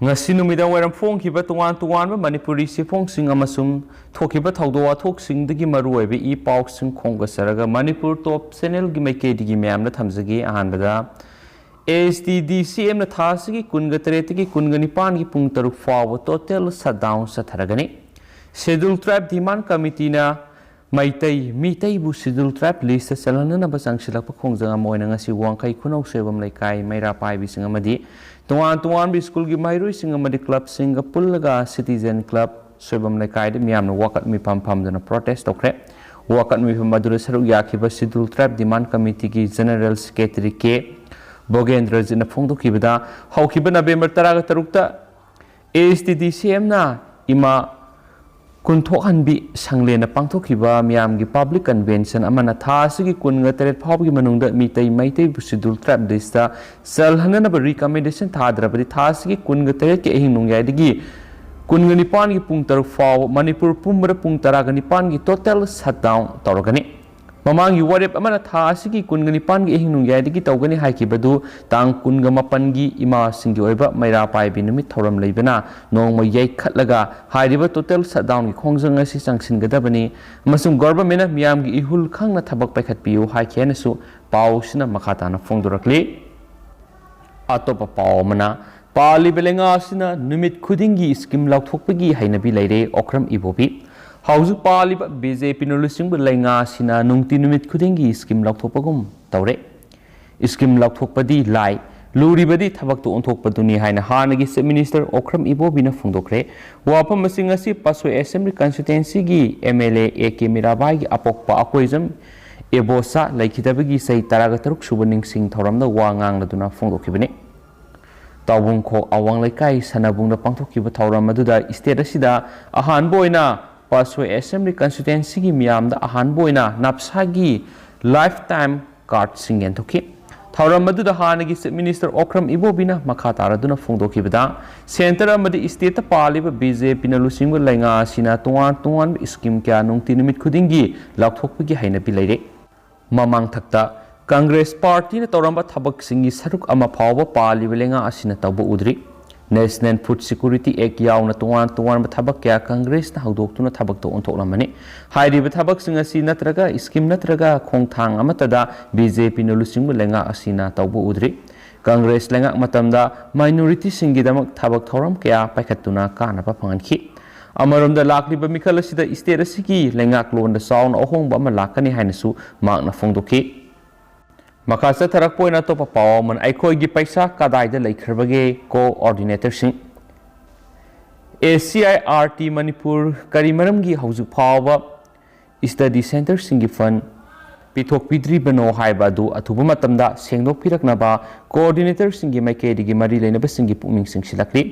ngasi numidang wairam phongkhiba tuan manipuri siphongsing amasung thokhiba thawdo wathoksing dagi maruoibe I pausing khongga saraga manipur top channel gi maikedi gi myamna thamjagi ahanbada SDDCM na thasigi kunga taretigi kunga nipan gi pung taruk fawa total shutdown satharagani schedule tribe demand committee na mitai bu schedule tribe list salana na basang silak pa khongjanga moina ngasi wangkai khunau sebam laikai maira pai bising amadi tuan bi school gi mairoi sing amadi club singa pullaga citizen club sebam laikai de miamna wakat mi pam dana protest tokre wakat mi pam madura saruk yakhiba schedule tribe demand committee gi general secretary ke Bogendra jina phongdo khibada hawkhiba November 13 ta SDDCM na ima kunthok hanbi sanglena pangthokhiba miyam gi public convention amana thasigi kunga teret phawgi manungda mitai maitai schedule tribe lista salhana ba recommendation thadrabadi thasigi kunga teret ke ehing nungyai digi kunga nipan gi pung taruk faw manipur pumra pung taraga nipan gi total shutdown tawragani mamangi warep amana thasigi kunga nipan gi ehing nungyai digi tawgani haikibadu tang kunga mapan gi ima singi oiba maira pai bi numit thoram leibana nongma yai khatlaga hairiba total shutdown gi khongjang asi changsin gadabani masum government miyam gi ihul khangna thabak paikhat piu haikhen su pausina makhata na phongdurakli atopa paumana pali belenga sina numit khudingi scheme lauthokpagi hainabi leire okram ibobi Hauju paliba BJP nulusingbu lainga sina nungti numit khudingi scheme lauthopagum tawre scheme lauthopadi lai luribadi thabak to onthokpaduni haina hanagi chief minister okram ibobina phungdokre wapam masingasi paswe assembly constituency gi MLA AK Mirabai gi apokpa akoizam ebosa laikhidabagi sei 13 subaning sing thoramda wangang laduna phungdokhibani tawbung kho awang laikai sanabungda pangthokiba thoram aduda state asida ahan boina Paswe Assembly Constituency gi miyamda ahan boina napsagi lifetime card singen thoki thauram maduda hanagi chief minister Okram Ibobina makha taraduna phongdokhibada center amadi state ta paliba BJP na lusingwa lainga sina tuan scheme kya nungti numit khudingi lakthokpagi haina bi leire mamang thakta Congress party na toramba thabak singi saruk ama phawba paliba lenga asina tawbu udri National Food Security Act yauna tuan thabak kya Congress na hawdoktuna thabak to onthoklamani hairiba thabak singasi natraga scheme natraga khongthang amatada BJP no lusingbu lenga asina tawbu udri Congress lenga matamda minority singidamak thabak thoram kya paikhatuna kanaba phanganki amaramda lakliba mikal asida state asigi lenga klon da sound ohongba ama lakani hainasu makna phongdoki Makasa tarak poina to papaw man aikoi gi paisa kadai da laikharbage coordinator sing ACIRT Manipur Karimaram gi hauju phawa study center singi fund pithok pidri bano haiba du athuba matamda sengdok piraknaba coordinator singi maikedi gi mari leinaba singi puming sing silakri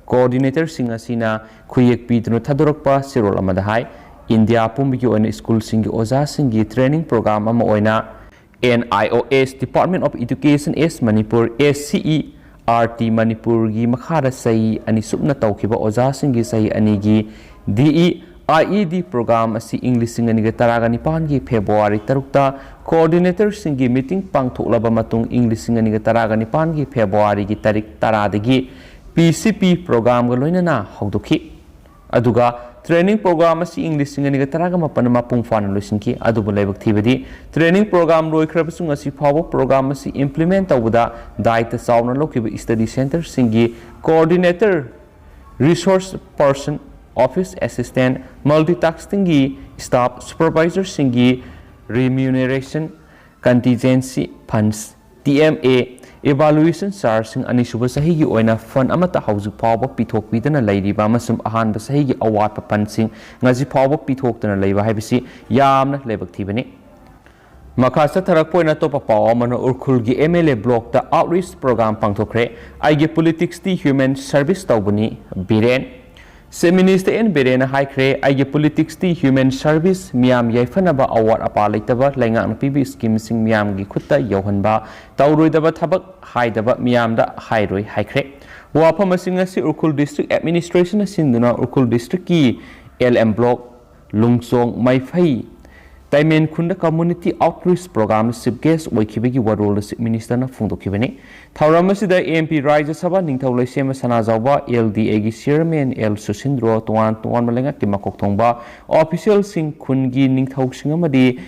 coordinator sing asina khuyek pidno thadorakpa sirol amada hai India pumbi gi oina school singi oza singi training program ama oina NIOS Department of Education S Manipur SCERT Manipur gi makhara sai ani subna tawkhiba oja singi sai ani gi DEIED program asi English singani ga taraga nipan gi February 3 ta coordinator singi meeting pangthoklaba matung English singani ga taraga nipan gi February gi tarik 10 dagi PCP program ga loinana hawdokhi aduga training program asi English singani ga taraga mapanama pung fana losinki adubu laibak thibadi training program loi khrabasung asi phawo program asi implement tawda daita sauna lokiba study center singi coordinator resource person office assistant multitasking gi staff supervisor singi remuneration contingency funds TMA evaluation charge sing ani suba sahi gi oina fund amata hauju phawa pithok pidana leiriba amasum ahan ba sahi gi award pa pansing ngaji phawa pithok tana leiba haibisi yamna lebak thibani makhasa tharak poina to pa paw mano urkhul gi MLA block ta outreach program pangthokre aigi politics ti human service tawbuni biren Minister N. Berena Haikre, Aigi Politics T Human Service, Miam Yaifanaba Award Apalaitaba, Langang PB Scheme Sing Miam Gikuta, Yohanba, Tauruidaba Tabak, Haidaba, Miamda, Hairoi, Haikre. Wapamasingasi Urkul District Administration Sinduna Urkul District Ki, LM Block, Lungsong, Maifai, Taimen Khunda Community Outreach Program Chief Guest Oikibagi Warol Chief Minister na Phungdokibani Thauram asida MP Rajya Sabha Ningthau Leisema Sanajawba LDA gi Chairman L Susindro Tuan Malenga ki Makok Thongba Official Sing Khungi Ningthau Singamadi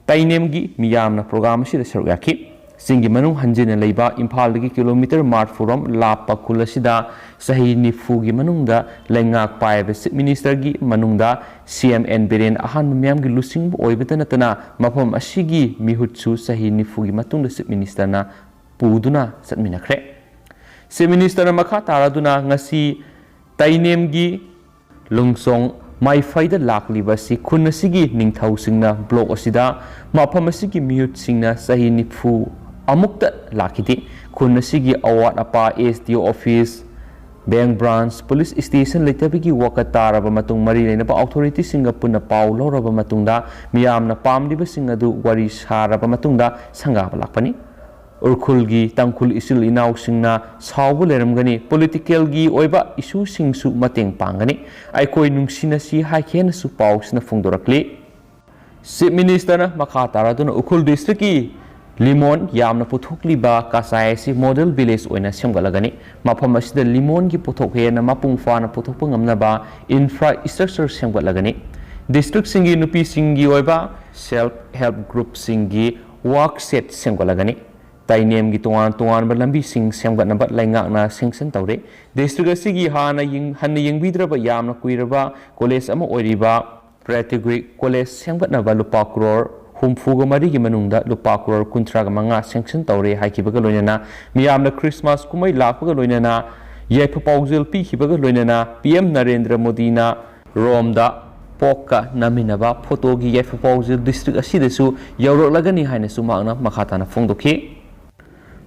Tainem gi Miyamna Program asida saruk yakhi Singi Manung Hanjina Leiba Imphal gi Kilometer Mart Forum Lapa Kulasida Sahi Nifugi Manungda Lengak Paiba Chief Minister gi Manungda CMN Beren Ahan Miyam gi Lusing Oibetanatana Mapam Ashigi Mihutsu Sahi Nifugi Matungda Chief Minister na Puduna Satminakre Chief Minister na Makha Taraduna Ngasi Tainem gi Lungsong Mai Faida Lakliba si Kunasigi Ningthau Singna Block Osida Mapam Asigi Mihut Singna Sahi Nifu Amukta Lakiti Kunasigi Award Apa SDO Office Bank Branch Police Station Litabigi Wakatara Matung Marina Authority Singapuna Paulo Rabamatunda Miyamna Pamdiba Singadu Waris Harabamatunda Sangaba Lakpani Urkulgi Tangkul Isil Inau Singna Saubu Leramgani Political gi Oiba Isu Singsu Mating Pangani Aikoi Nungsinasi Haiken Su Paus na Fungdorakli Chief Minister na Makatara Duna Ukul District ki Limon Yamna Puthokliba Kasai si Model Village Oina Semgalagani Mapam asida Limon gi Puthok hena Mapung Fana Puthokpangamnaba Infrastructure Semgalagani District Singi Nupi Singi Oiba Self Help Group Singi Work Set Semgalagani Tainem gi tuan Lambi Sing Semgatnaba Laingakna Singsen Tawre District asigi Hana Yingbidraba Yamna Kuiraba College ama Oiriba Pratigui College Semgatnaba Lupa Crore Humfuga Marigi Manunda Lupa Crore Kuntraga Manga Sanction Tawre Haikibaga Loinana Miyamna Christmas Kumai Lakbaga Loinana Yaipapawzil Pikibaga Loinana PM Narendra Modi na Romda Poka Naminaba Photogi Yaipapawzil District asidasu Yaurolagani Haina Sumagna Makhatana Fongdoki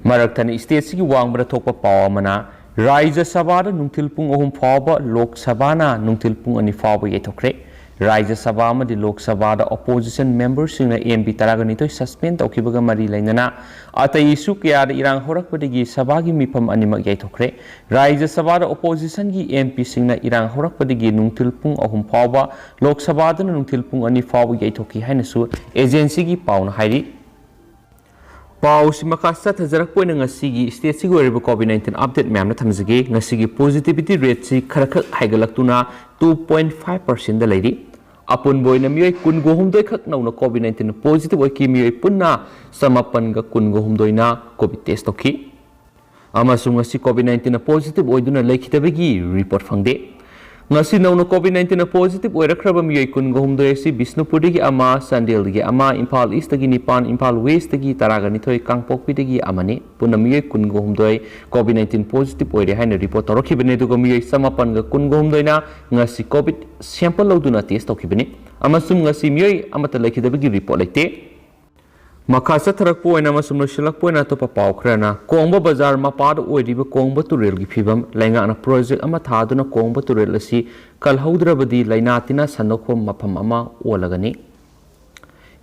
Maraktani State Sigi Wangbra Tokpa Pawamana Rajya Sabha Nungtil Pung Ohum Fawba Lok Sabha na Nungtil Pung Ani Fawba Yaitokre Rajya Sabha Amadi Lok Sabha da Opposition Members Singna MP Taraganitoi Suspend Taukibaga Mari Lainana Atai isu kaya da Irang Horakpadagi Sabha gi Mipam Animak Yaitokre Rajya Sabha da Opposition gi MP Singna Irang Horakpadagi Nungtil Pung Ohum Fawba Lok Sabha da Nungtil Pung Ani Fawba Yaitoki Hainasu Agency gi Pauna Hairi Paus Makasa Tazarak Point Sigi State Sigo COVID-19 update Mamna Tamzigi Nasigi positivity rate si Karakak Hagalaktuna 2.5% the lady Upon boy na miyay kun gohum doy kak na COVID-19 positive o ki miyay punna samapan ga kun gohum doy na COVID test oki Amasung si COVID-19 na positive o duna lay kitabagi report fangde Ngasi na COVID-19 na positive o rakraba miyay kun gohum doy si Bisnupuri gi ama Sandil gi ama Impal East gi Nipan Impal West gi Taraga nitoy Kangpokpi gi amani punna miyay kun gohum doy COVID-19 positive o re haina report toroki bene dugo miyay samapan ga kun gohum doy na ngasi COVID sample lo duna test oki bene amasum ngasi miyay amata lay kitabagi report laite Makasa Tarak Point amasum no Shilak Point na to papawkrana Kongba Bazar mapad oiriba Kongba Turel gi phibam lainga na project ama thaduna Kongba Turel asi kalhaudrabadi lainatina sanokpam mafam ama olagani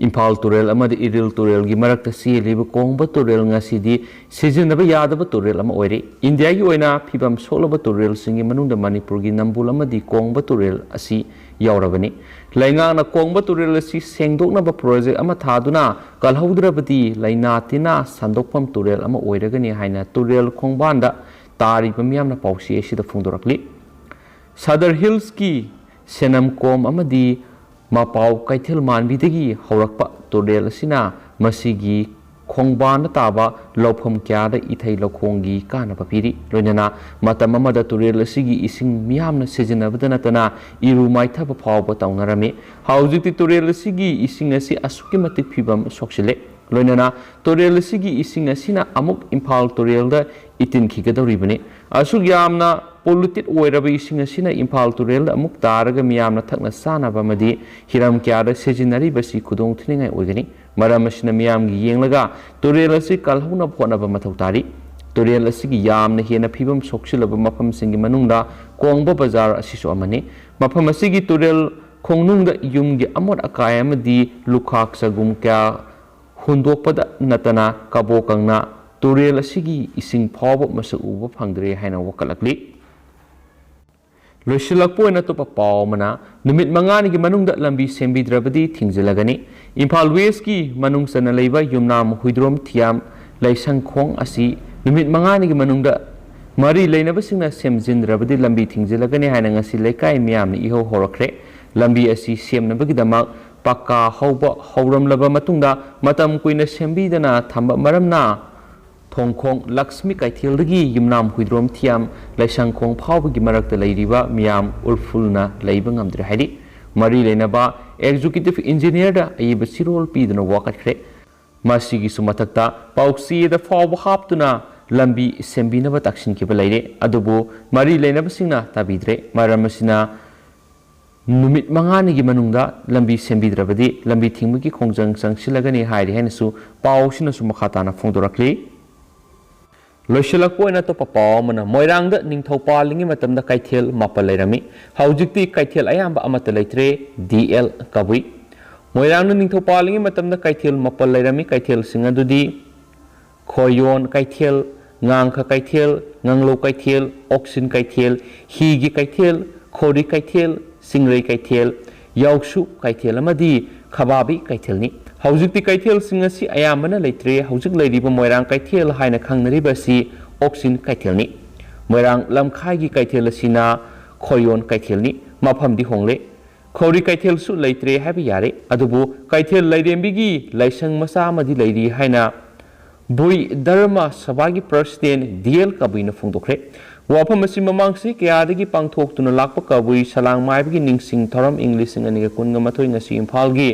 Impal Turel amadi Iril Turel gi marakta siliba Kongba Turel ngasidi sizinaba yadaba Turel ama oire India gi oina phibam solaba Turel singi manungda Manipur gi Nambul amadi Kongba Turel asi yaurabani lainga na Kongba Turel asi sengdoknaba project ama thaduna kalhaudrabadi lainatina sandokpam Turel ama oiragani haina Turel Khongbanda tariba miyamna pausi asida phungdorakli Sadar Hills ki Senamkom amadi Mapau Kaithil Manbidagi Horakpa Turel asina masigi Khongbana taba lopam kya da ithai lokhongi kana papiri loinana matam amada Turel asigi ising miyamna sejinabadana tana iru maithaba phawba taunarami haujikti Turel asigi ising asi asuki matik phibam soksile loinana Turel asigi ising asina amuk Impal Turel da itin khigadoribani asuk yamna polluted oiraba ising asina Impal Turel da amuk taraga miyamna thakna sanaba madi hiram kya da sejinari basi khudong thiningai oigani Maram asina miyam gi yenglaga Turel asi kalhuna phonaba mathau tari Turel asi gi yamna hena phibam soksilaba mafam singi manungda Kongba Bazar asiso amani mafam asi gi Turel khongnungda yumgi amot akaya amadi lukhak sagum kya hundokpada natana kabokangna Turel asi gi ising phawba masak uba phangdre haina wakalakli ꯂꯣꯏꯁꯤꯜꯂꯛꯄ ꯑꯣꯏꯅ ꯑꯇꯣꯞꯄ ꯄꯥꯎ ꯑꯃꯅ ꯅꯨꯃꯤꯠ ꯃꯉꯥꯅꯤꯒꯤ ꯃꯅꯨꯡꯗ ꯂꯝꯕꯤ ꯁꯦꯝꯕꯤꯗ꯭ꯔꯕꯗꯤ ꯊꯤꯡꯖꯤꯜꯂꯒꯅꯤ꯫ ꯏꯝꯐꯥꯜ ꯋꯦꯁꯀꯤ ꯃꯅꯨꯡ ꯆꯟꯅ ꯂꯩꯕ ꯌꯨꯝꯅꯥꯝ ꯍꯨꯏꯗ꯭ꯔꯣꯝ ꯊꯤꯌꯥꯝ ꯂꯩꯁꯪꯈꯣꯡ ꯑꯁꯤ ꯅꯨꯃꯤꯠ ꯃꯉꯥꯅꯤꯒꯤ ꯃꯅꯨꯡꯗ ꯃꯔꯤ ꯂꯩꯅꯕꯁꯤꯡꯅ ꯁꯦꯝꯖꯤꯟꯗ꯭ꯔꯕꯗꯤ ꯂꯝꯕꯤ ꯊꯤꯡꯖꯤꯜꯂꯒꯅꯤ ꯍꯥꯏꯅ ꯉꯁꯤ ꯂꯩꯀꯥꯏ ꯃꯤꯌꯥꯝꯅ ꯏꯍꯧ ꯍꯧꯔꯛꯈ꯭ꯔꯦ꯫ ꯂꯝꯕꯤ ꯑꯁꯤ ꯁꯦꯝꯅꯕꯒꯤꯗꯃꯛ ꯄꯛꯀꯥ ꯍꯧꯕ ꯍꯧꯔꯝꯂꯕ ꯃꯇꯨꯡꯗ ꯃꯇꯝ ꯀꯨꯏꯅ ꯁꯦꯝꯕꯤꯗꯅ ꯊꯝꯕ ꯃꯔꯝꯅ ꯊꯣꯡꯈꯣꯡ ꯂꯛꯁꯃꯤ ꯀꯩꯊꯦꯜꯗꯒꯤ ꯌꯨꯝꯅꯥꯝ ꯍꯨꯏꯗ꯭ꯔꯣꯝ ꯊꯤꯌꯥꯝ ꯂꯩꯁꯪꯈꯣꯡ ꯐꯥꯎꯕꯒꯤ ꯃꯔꯛꯇ ꯂꯩꯔꯤꯕ ꯃꯤꯌꯥꯝ ꯎꯔꯐꯨꯜꯅ ꯂꯩꯕ ꯉꯝꯗ꯭ꯔꯦ ꯍꯥꯏꯔꯤ꯫ ꯃꯔꯤ ꯂꯩꯅꯕ ꯑꯦꯛꯖꯤꯀ꯭ꯌꯨꯇꯤꯚ ꯏꯟꯖꯤꯅꯤꯌꯔꯗ ꯑꯏꯕ ꯆꯤꯔꯣꯜ ꯄꯤꯗꯨꯅ ꯋꯥꯀꯠꯈ꯭ꯔꯦ꯫ ꯃꯁꯤꯒꯤꯁꯨ ꯃꯊꯛꯇ ꯄꯥꯎꯆꯦꯗ ꯐꯥꯎꯕ ꯍꯥꯞꯇꯨꯅ ꯂꯝꯕꯤ ꯁꯦꯝꯕꯤꯅꯕ ꯇꯛꯁꯤꯟꯈꯤꯕ ꯂꯩꯔꯦ꯫ ꯑꯗꯨꯕꯨ ꯃꯔꯤ ꯂꯩꯅꯕꯁꯤꯡꯅ ꯇꯥꯕꯤꯗ꯭ꯔꯦ꯫ ꯃꯔꯝ ꯑꯁꯤꯅ ꯅꯨꯃꯤꯠ ꯃꯉꯥꯅꯤꯒꯤ ꯃꯅꯨꯡꯗ ꯂꯝꯕꯤ ꯁꯦꯝꯕꯤꯗ꯭ꯔꯕꯗꯤ ꯂꯝꯕꯤ ꯊꯤꯡꯕꯒꯤ ꯈꯣꯡꯖꯪ ꯆꯪꯁꯤꯜꯂꯒꯅꯤ ꯍꯥꯏꯔꯤ ꯍꯥꯏꯅꯁꯨ ꯄꯥꯎꯁꯤꯅꯁꯨ ꯃꯈꯥ ꯇꯥꯅ ꯐꯣꯡꯗꯣꯔꯛꯂꯤ꯫ ꯂꯣꯏꯁꯤꯜꯂꯛꯄ ꯑꯣꯏꯅ ꯑꯇꯣꯞꯄ ꯄꯥꯎ ꯑꯃꯅ ꯃꯣꯏꯔꯥꯡꯗ ꯅꯤꯡꯊꯧ ꯄꯥꯜꯂꯤꯉꯩ ꯃꯇꯝꯗ ꯀꯩꯊꯦꯜ 9 ꯂꯩꯔꯝꯃꯤ꯫ ꯍꯧꯖꯤꯛꯇꯤ ꯀꯩꯊꯦꯜ ꯑꯌꯥꯝꯕ ꯑꯃꯠꯇ ꯂꯩꯇ꯭ꯔꯦ꯫ DL ꯀꯕꯨꯏ ꯃꯣꯏꯔꯥꯡꯗ ꯅꯤꯡꯊꯧ ꯄꯥꯜꯂꯤꯉꯩ ꯃꯇꯝꯗ ꯀꯩꯊꯦꯜ 9 ꯂꯩꯔꯝꯃꯤ꯫ ꯀꯩꯊꯦꯜꯁꯤꯡ ꯑꯗꯨꯗꯤ ꯈꯣꯏꯌꯣꯟ ꯀꯩꯊꯦꯜ, ꯉꯥꯡꯈ ꯀꯩꯊꯦꯜ, ꯉꯥꯡꯂꯧ ꯀꯩꯊꯦꯜ, ꯑꯣꯛꯁꯤꯟ ꯀꯩꯊꯦꯜ, ꯍꯤꯒꯤ ꯀꯩꯊꯦꯜ, ꯈꯣꯔꯤ ꯀꯩꯊꯦꯜ, ꯆꯤꯡꯔꯩ ꯀꯩꯊꯦꯜ, ꯌꯥꯎꯁꯨ ꯀꯩꯊꯦꯜ ꯑꯃꯗꯤ ꯈꯕꯥꯕꯤ ꯀꯩꯊꯦꯜꯅꯤ꯫ ꯍꯧꯖꯤꯛꯇꯤ ꯀꯩꯊꯦꯜꯁꯤꯡ ꯑꯁꯤ ꯑꯌꯥꯝꯕꯅ ꯂꯩꯇ꯭ꯔꯦ꯫ ꯍꯧꯖꯤꯛ ꯂꯩꯔꯤꯕ ꯃꯣꯏꯔꯥꯡ ꯀꯩꯊꯦꯜ ꯍꯥꯏꯅ ꯈꯪꯅꯔꯤꯕ ꯑꯁꯤ ꯑꯣꯛꯁꯤꯟ ꯀꯩꯊꯦꯜꯅꯤ꯫ ꯃꯣꯏꯔꯥꯡ ꯂꯝꯈꯥꯏꯒꯤ ꯀꯩꯊꯦꯜ ꯑꯁꯤꯅ ꯈꯣꯏꯌꯣꯟ ꯀꯩꯊꯦꯜꯅꯤ꯫ ꯃꯐꯝꯗꯤ ꯍꯣꯡꯂꯦ꯫ ꯈꯧꯔꯤ ꯀꯩꯊꯦꯜꯁꯨ ꯂꯩꯇ꯭ꯔꯦ ꯍꯥꯏꯕ ꯌꯥꯔꯦ꯫ ꯑꯗꯨꯕꯨ ꯀꯩꯊꯦꯜ ꯂꯩꯔꯦꯝꯕꯤꯒꯤ ꯂꯥꯏꯁꯪ ꯃꯆꯥ ꯑꯃꯗꯤ ꯂꯩꯔꯤ ꯍꯥꯏꯅ ꯚꯨꯏ ꯙꯔꯃ ꯁꯚꯥꯒꯤ ꯄ꯭ꯔꯁꯤꯗꯦꯟꯠ DL ꯀꯕꯨꯏꯅ ꯐꯣꯡꯗꯣꯛꯈ꯭ꯔꯦ꯫ ꯋꯥꯐꯝ ꯑꯁꯤ ꯃꯃꯥꯡ ꯆꯍꯤ ꯀꯌꯥꯗꯒꯤ ꯄꯥꯡꯊꯣꯛꯇꯨꯅ ꯂꯥꯛꯄ ꯀꯕꯨꯏ ꯁꯂꯥꯡ ꯃꯥꯏꯕꯒꯤ ꯅꯤꯡꯁꯤꯡ ꯊꯧꯔꯝ ꯏꯪ 2019 ꯉꯁꯤ ꯏꯝꯐꯥꯜꯒꯤ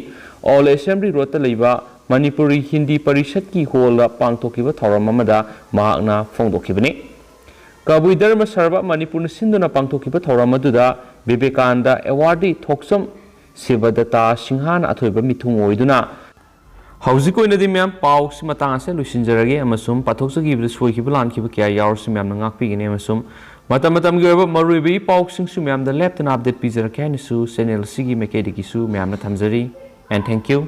ꯑꯣꯜ ꯑꯦꯁꯦꯝꯕ꯭ꯂꯤ ꯔꯣꯗꯇ ꯂꯩꯕ ꯃꯅꯤꯄꯨꯔꯤ ꯍꯤꯟꯗꯤ ꯄꯔꯤꯁꯠꯀꯤ ꯍꯣꯜꯗ ꯄꯥꯡꯊꯣꯛꯈꯤꯕ ꯊꯧꯔꯝ ꯑꯃꯗ ꯃꯍꯥꯛꯅ ꯐꯣꯡꯗꯣꯛꯈꯤꯕꯅꯤ꯫ ꯀꯕꯨꯏ ꯙꯔꯃ ꯁꯔꯕ ꯃꯅꯤꯄꯨꯔꯅ ꯁꯤꯟꯗꯨꯅ ꯄꯥꯡꯊꯣꯛꯈꯤꯕ ꯊꯧꯔꯝ ꯑꯗꯨꯗ ꯕꯤꯕꯦꯀꯥꯅꯟꯗ ꯑꯦꯋꯥꯔꯗꯤ ꯊꯣꯛꯆꯝ ꯁꯤꯕꯗꯇꯥ ꯁꯤꯡꯍꯥꯅ ꯑꯊꯣꯏꯕ ꯃꯤꯊꯨꯡ ꯑꯣꯏꯗꯨꯅ ꯍꯧꯖꯤꯛ ꯑꯣꯏꯅꯗꯤ ꯃꯌꯥꯝ ꯄꯥꯎꯁꯤ ꯃꯇꯥꯡ ꯑꯁꯤ ꯂꯣꯏꯁꯤꯟꯖꯔꯒꯦ ꯑꯃꯁꯨꯡ ꯄꯥꯊꯣꯛꯆꯈꯤꯕꯗ ꯁꯣꯏꯈꯤꯕ ꯂꯥꯟꯈꯤꯕ ꯀꯌꯥ ꯌꯥꯎꯔꯁꯨ ꯃꯌꯥꯝꯅ ꯉꯥꯛꯄꯤꯒꯅꯤ ꯑꯃꯁꯨꯡ ꯃꯇꯝꯒꯤ ꯑꯣꯏꯕ ꯃꯔꯨꯑꯣꯏꯕ ꯏ ꯄꯥꯎꯁꯤꯡꯁꯨ ꯃꯌꯥꯝꯗ ꯂꯦꯞꯇꯅ ꯑꯞꯗꯦꯠ ꯄꯤꯖꯔꯛꯀꯦ ꯍꯥꯏꯅꯁꯨ ꯆꯦꯅꯦꯜ ꯑꯁꯤꯒꯤ ꯃꯥꯏꯀꯩꯗꯒꯤꯁꯨ ꯃꯌꯥꯝꯅ ꯊꯝꯖꯔꯤ꯫ N thank you.